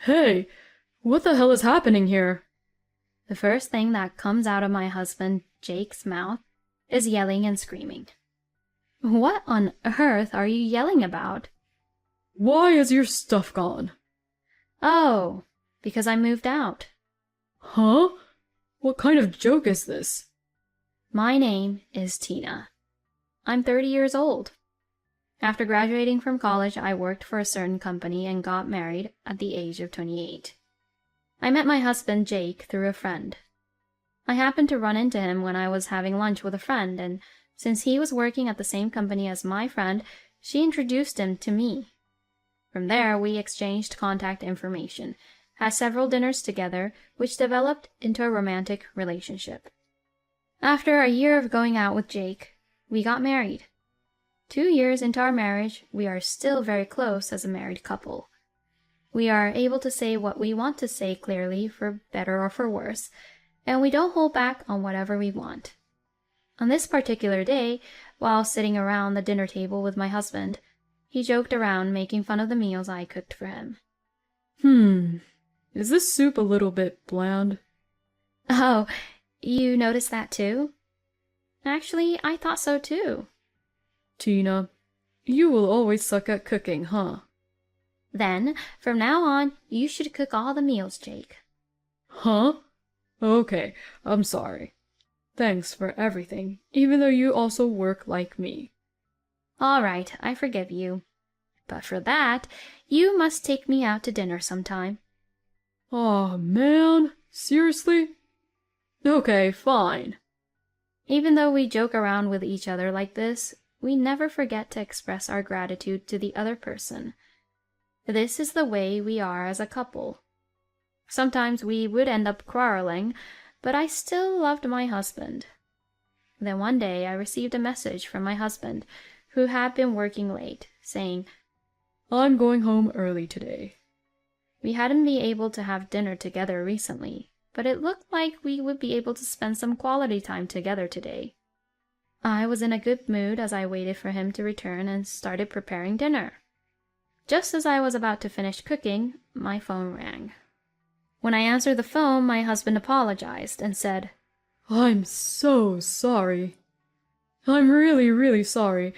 Hey, what the hell is happening here? The first thing that comes out of my husband Jake's mouth is yelling and screaming. What on earth are you yelling about? Why is your stuff gone? Oh, because I moved out. Huh? What kind of joke is this? My name is Tina. I'm 30 years old. After graduating from college, I worked for a certain company and got married at the age of 28. I met my husband Jake through a friend. I happened to run into him when I was having lunch with a friend, and since he was working at the same company as my friend, she introduced him to me. From there, we exchanged contact information, had several dinners together, which developed into a romantic relationship. After a year of going out with Jake, we got married. 2 years into our marriage, we are still very close as a married couple. We are able to say what we want to say clearly, for better or for worse, and we don't hold back on whatever we want. On this particular day, while sitting around the dinner table with my husband, he joked around making fun of the meals I cooked for him. Is this soup a little bit bland? Oh, you noticed that too? Actually, I thought so too. Tina, you will always suck at cooking, huh? Then, from now on, you should cook all the meals, Jake. Huh? Okay, I'm sorry. Thanks for everything, even though you also work like me. All right, I forgive you. But for that, you must take me out to dinner sometime. Aw, man, seriously? Okay, fine. Even though we joke around with each other like this, we never forget to express our gratitude to the other person. This is the way we are as a couple. Sometimes we would end up quarreling, but I still loved my husband. Then one day I received a message from my husband, who had been working late, saying, I'm going home early today. We hadn't been able to have dinner together recently, but it looked like we would be able to spend some quality time together today. I was in a good mood as I waited for him to return and started preparing dinner. Just as I was about to finish cooking, my phone rang. When I answered the phone, my husband apologized and said, I'm so sorry. I'm really, really sorry.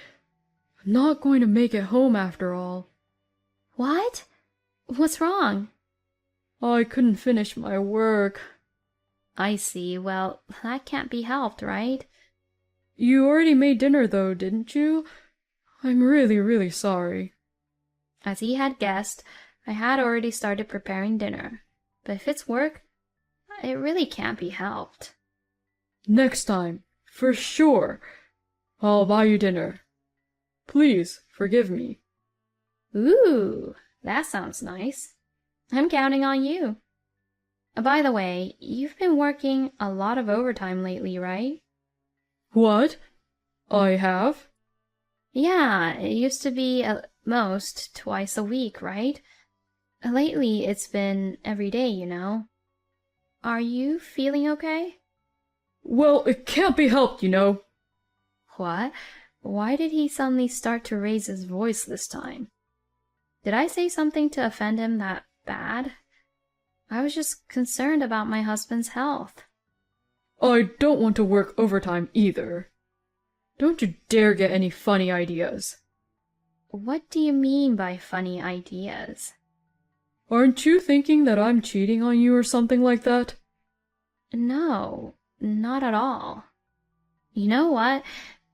I'm not going to make it home after all. What? What's wrong? I couldn't finish my work. I see. Well, that can't be helped, right? You already made dinner though, didn't you? I'm really, really sorry. As he had guessed, I had already started preparing dinner. But if it's work, it really can't be helped. Next time, for sure, I'll buy you dinner. Please forgive me. Ooh, that sounds nice. I'm counting on you. By the way, you've been working a lot of overtime lately, right? What? I have? Yeah, it used to be at most twice a week, right? Lately, it's been every day, you know. Are you feeling okay? Well, it can't be helped, you know. What? Why did he suddenly start to raise his voice this time? Did I say something to offend him that bad? I was just concerned about my husband's health. I don't want to work overtime either. Don't you dare get any funny ideas. What do you mean by funny ideas? Aren't you thinking that I'm cheating on you or something like that? No, not at all. You know what?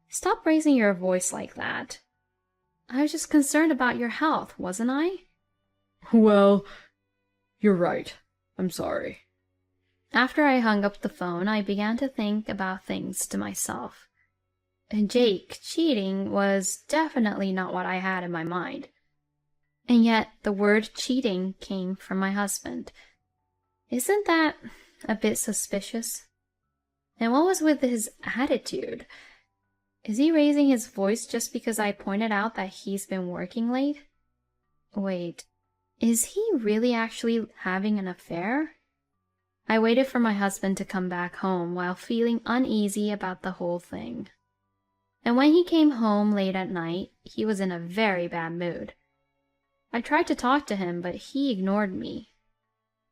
Stop raising your voice like that. I was just concerned about your health, wasn't I? Well, you're right. I'm sorry. After I hung up the phone, I began to think about things to myself. And Jake cheating was definitely not what I had in my mind. And yet the word cheating came from my husband. Isn't that a bit suspicious? And what was with his attitude? Is he raising his voice just because I pointed out that he's been working late? Wait, is he really actually having an affair? I waited for my husband to come back home while feeling uneasy about the whole thing. And when he came home late at night, he was in a very bad mood. I tried to talk to him, but he ignored me.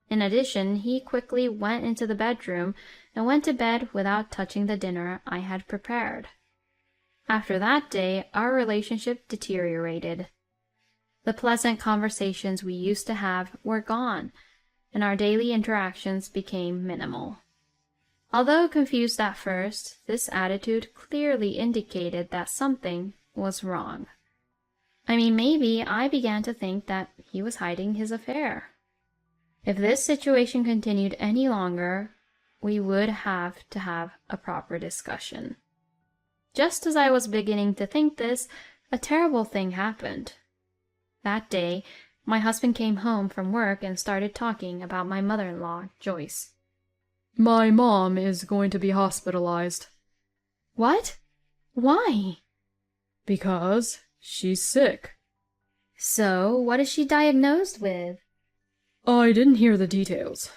In addition, he quickly went into the bedroom and went to bed without touching the dinner I had prepared. After that day, our relationship deteriorated. The pleasant conversations we used to have were gone, and our daily interactions became minimal. Although confused at first, this attitude clearly indicated that something was wrong. I mean, maybe I began to think that he was hiding his affair. If this situation continued any longer, we would have to have a proper discussion. Just as I was beginning to think this, a terrible thing happened. That day, my husband came home from work and started talking about my mother-in-law, Joyce. My mom is going to be hospitalized. What? Why? Because she's sick. So, what is she diagnosed with? I didn't hear the details.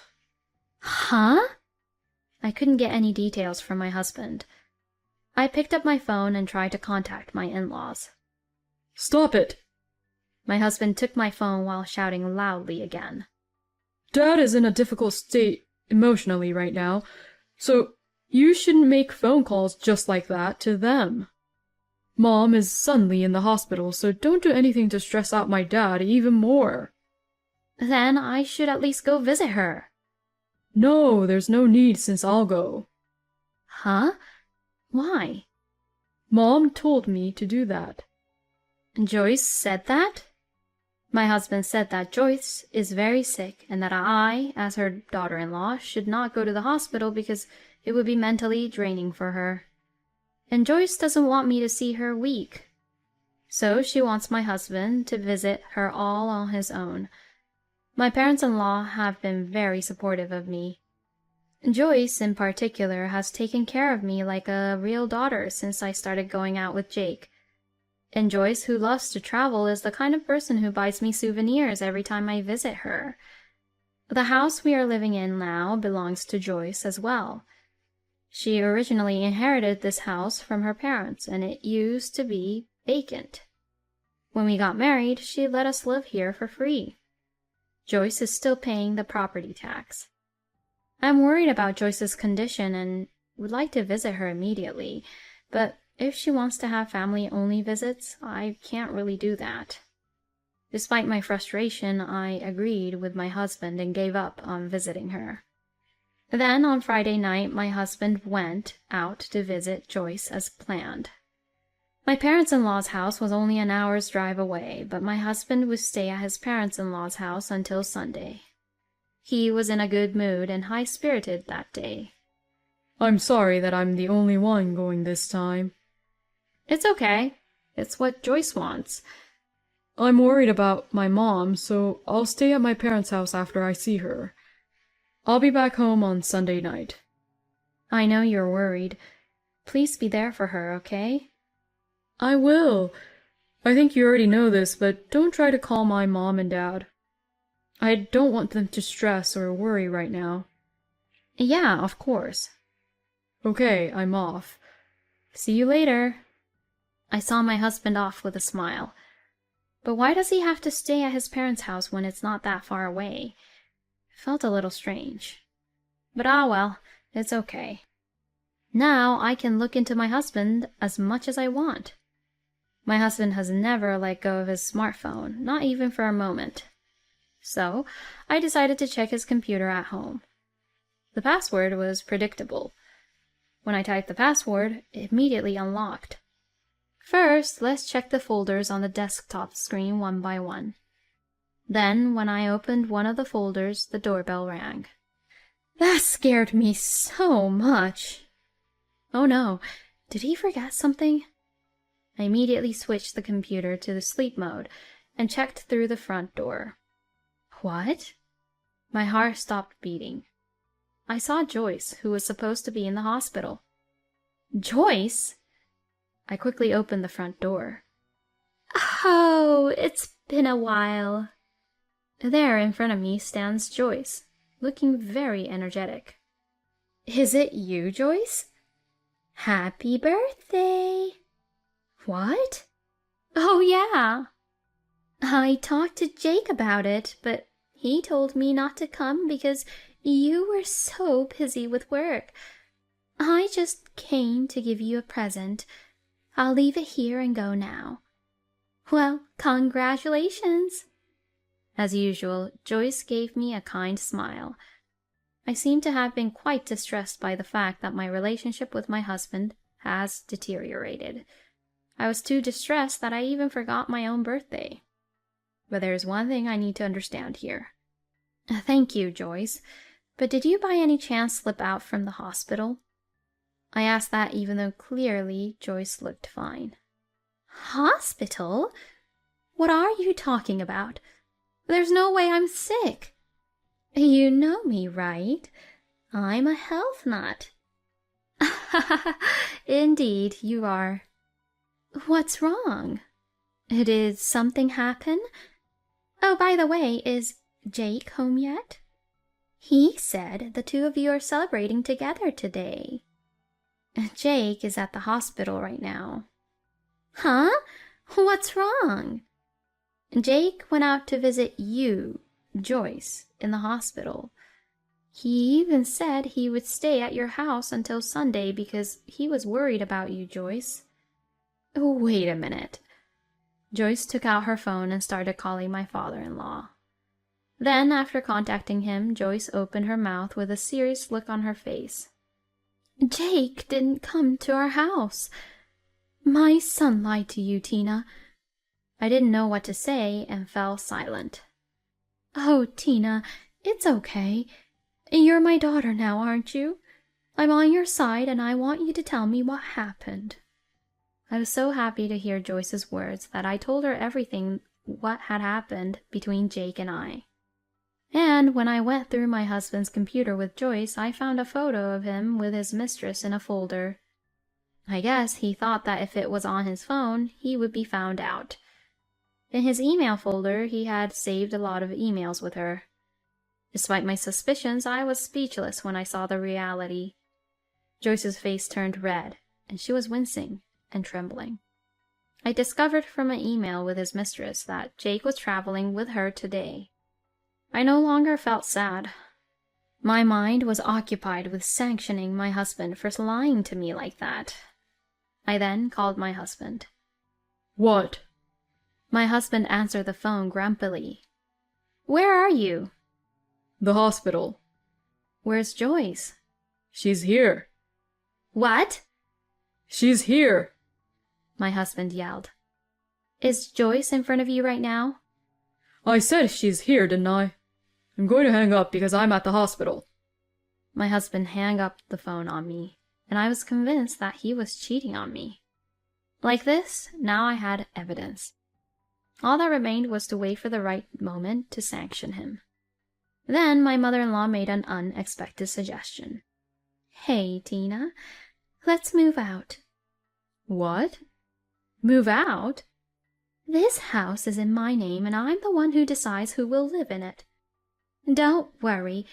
Huh? I couldn't get any details from my husband. I picked up my phone and tried to contact my in-laws. Stop it! My husband took my phone while shouting loudly again. Dad is in a difficult state emotionally right now, so you shouldn't make phone calls just like that to them. Mom is suddenly in the hospital, so don't do anything to stress out my dad even more. Then I should at least go visit her. No, there's no need since I'll go. Huh? Why? Mom told me to do that. Joyce said that? My husband said that Joyce is very sick and that I, as her daughter-in-law, should not go to the hospital because it would be mentally draining for her. And Joyce doesn't want me to see her weak. So she wants my husband to visit her all on his own. My parents-in-law have been very supportive of me. Joyce, in particular, has taken care of me like a real daughter since I started going out with Jake. And Joyce, who loves to travel, is the kind of person who buys me souvenirs every time I visit her. The house we are living in now belongs to Joyce as well. She originally inherited this house from her parents, and it used to be vacant. When we got married, she let us live here for free. Joyce is still paying the property tax. I'm worried about Joyce's condition and would like to visit her immediately, but if she wants to have family-only visits, I can't really do that. Despite my frustration, I agreed with my husband and gave up on visiting her. Then, on Friday night, my husband went out to visit Joyce as planned. My parents-in-law's house was only an hour's drive away, but my husband would stay at his parents-in-law's house until Sunday. He was in a good mood and high-spirited that day. I'm sorry that I'm the only one going this time. It's okay. It's what Joyce wants. I'm worried about my mom, so I'll stay at my parents' house after I see her. I'll be back home on Sunday night. I know you're worried. Please be there for her, okay? I will. I think you already know this, but don't try to call my mom and dad. I don't want them to stress or worry right now. Yeah, of course. Okay, I'm off. See you later. I saw my husband off with a smile. But why does he have to stay at his parents' house when it's not that far away? It felt a little strange. But well, it's okay. Now I can look into my husband as much as I want. My husband has never let go of his smartphone, not even for a moment. So I decided to check his computer at home. The password was predictable. When I typed the password, it immediately unlocked. First, let's check the folders on the desktop screen one by one. Then, when I opened one of the folders, the doorbell rang. That scared me so much. Oh no, did he forget something? I immediately switched the computer to the sleep mode and checked through the front door. What? My heart stopped beating. I saw Joyce, who was supposed to be in the hospital. Joyce? I quickly opened the front door. Oh, it's been a while. There in front of me stands Joyce, looking very energetic. Is it you, Joyce? Happy birthday! What? Oh, yeah. I talked to Jake about it, but He told me not to come because you were so busy with work. I just came to give you a present. I'll leave it here and go now. Well, congratulations. As usual, Joyce gave me a kind smile. I seem to have been quite distressed by the fact that my relationship with my husband has deteriorated. I was too distressed that I even forgot my own birthday. But there's one thing I need to understand here. Thank you, Joyce, but did you by any chance slip out from the hospital? I asked that even though clearly Joyce looked fine. Hospital? What are you talking about? There's no way I'm sick. You know me, right? I'm a health nut. Indeed, you are. What's wrong? Did something happen? Oh, by the way, is Jake home yet? He said the two of you are celebrating together today. Jake is at the hospital right now. Huh? What's wrong? Jake went out to visit you, Joyce, in the hospital. He even said he would stay at your house until Sunday because he was worried about you, Joyce. Wait a minute. Joyce took out her phone and started calling my father-in-law. Then, after contacting him, Joyce opened her mouth with a serious look on her face. Jake didn't come to our house. My son lied to you, Tina. I didn't know what to say and fell silent. Oh, Tina, it's okay. You're my daughter now, aren't you? I'm on your side and I want you to tell me what happened. I was so happy to hear Joyce's words that I told her everything what had happened between Jake and I. And when I went through my husband's computer with Joyce, I found a photo of him with his mistress in a folder. I guess he thought that if it was on his phone, he would be found out. In his email folder, he had saved a lot of emails with her. Despite my suspicions, I was speechless when I saw the reality. Joyce's face turned red, and she was wincing and trembling. I discovered from an email with his mistress that Jake was traveling with her today. I no longer felt sad. My mind was occupied with sanctioning my husband for lying to me like that. I then called my husband. What? My husband answered the phone grumpily. Where are you? The hospital. Where's Joyce? She's here. What? She's here. My husband yelled. Is Joyce in front of you right now? I said she's here, didn't I? I'm going to hang up because I'm at the hospital. My husband hung up the phone on me, and I was convinced that he was cheating on me. Like this, now I had evidence. All that remained was to wait for the right moment to sanction him. Then my mother-in-law made an unexpected suggestion. Hey, Tina, let's move out. What? Move out? This house is in my name, and I'm the one who decides who will live in it. Don't worry,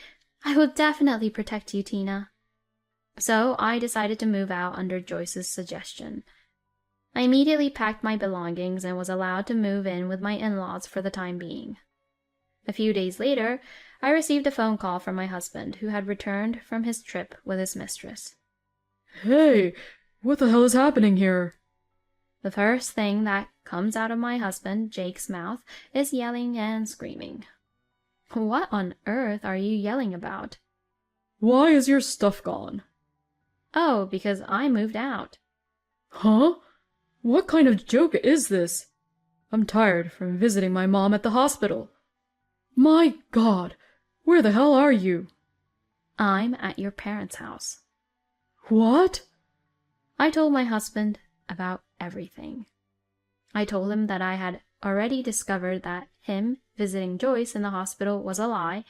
I will definitely protect you, Tina. So I decided to move out under Joyce's suggestion. I immediately packed my belongings and was allowed to move in with my in-laws for the time being. A few days later, I received a phone call from my husband, who had returned from his trip with his mistress. Hey, what the hell is happening here? The first thing that comes out of my husband, Jake's mouth, is yelling and screaming. What on earth are you yelling about? Why is your stuff gone? Oh, because I moved out. Huh? What kind of joke is this? I'm tired from visiting my mom at the hospital. My God, where the hell are you? I'm at your parents' house. What? I told my husband about everything. I told him that I had already discovered that him visiting Joyce in the hospital was a lie,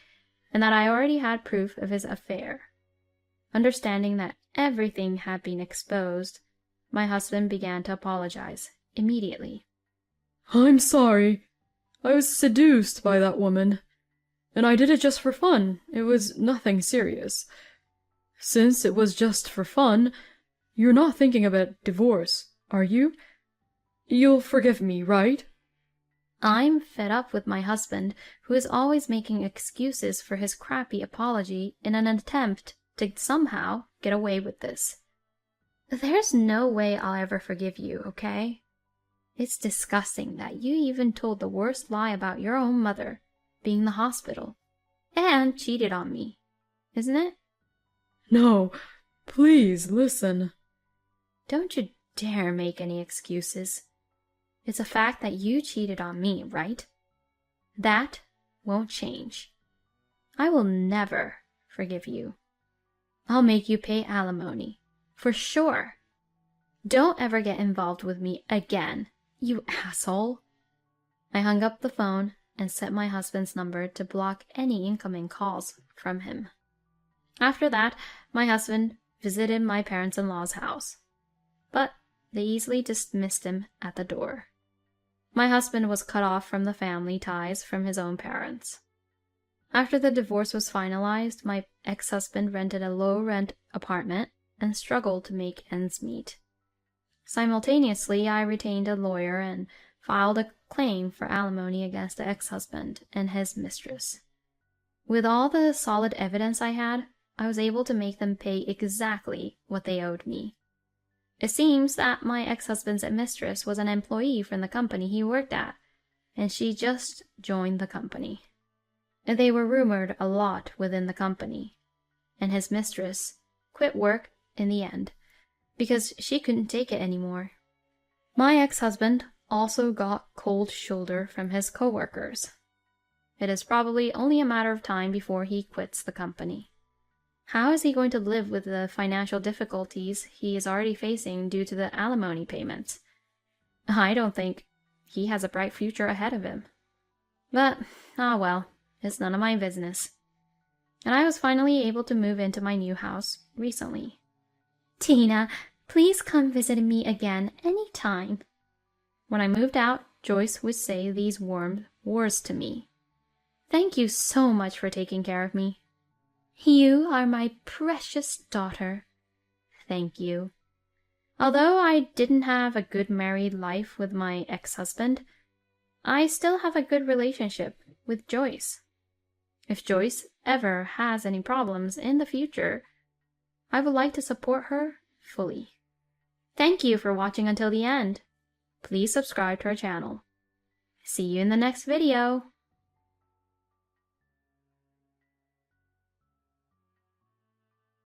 and that I already had proof of his affair. Understanding that everything had been exposed, my husband began to apologize immediately. I'm sorry. I was seduced by that woman, and I did it just for fun. It was nothing serious. Since it was just for fun, you're not thinking about divorce, are you? You'll forgive me, right? I'm fed up with my husband, who is always making excuses for his crappy apology in an attempt to somehow get away with this. There's no way I'll ever forgive you, okay? It's disgusting that you even told the worst lie about your own mother being in the hospital and cheated on me, isn't it? No, please listen. Don't you dare make any excuses. It's a fact that you cheated on me, right? That won't change. I will never forgive you. I'll make you pay alimony, for sure. Don't ever get involved with me again, you asshole. I hung up the phone and set my husband's number to block any incoming calls from him. After that, my husband visited my parents-in-law's house, but they easily dismissed him at the door. My husband was cut off from the family ties from his own parents. After the divorce was finalized, my ex-husband rented a low-rent apartment and struggled to make ends meet. Simultaneously, I retained a lawyer and filed a claim for alimony against the ex-husband and his mistress. With all the solid evidence I had, I was able to make them pay exactly what they owed me. It seems that my ex-husband's mistress was an employee from the company he worked at, and she just joined the company. They were rumored a lot within the company, and his mistress quit work in the end because she couldn't take it anymore. My ex-husband also got cold shoulder from his coworkers. It is probably only a matter of time before he quits the company. How is he going to live with the financial difficulties he is already facing due to the alimony payments? I don't think he has a bright future ahead of him. But, well, it's none of my business. And I was finally able to move into my new house recently. Tina, please come visit me again any time. When I moved out, Joyce would say these warm words to me. Thank you so much for taking care of me. You are my precious daughter. Thank you. Although I didn't have a good married life with my ex-husband, I still have a good relationship with Joyce. If Joyce ever has any problems in the future, I would like to support her fully. Thank you for watching until the end. Please subscribe to our channel. See you in the next video.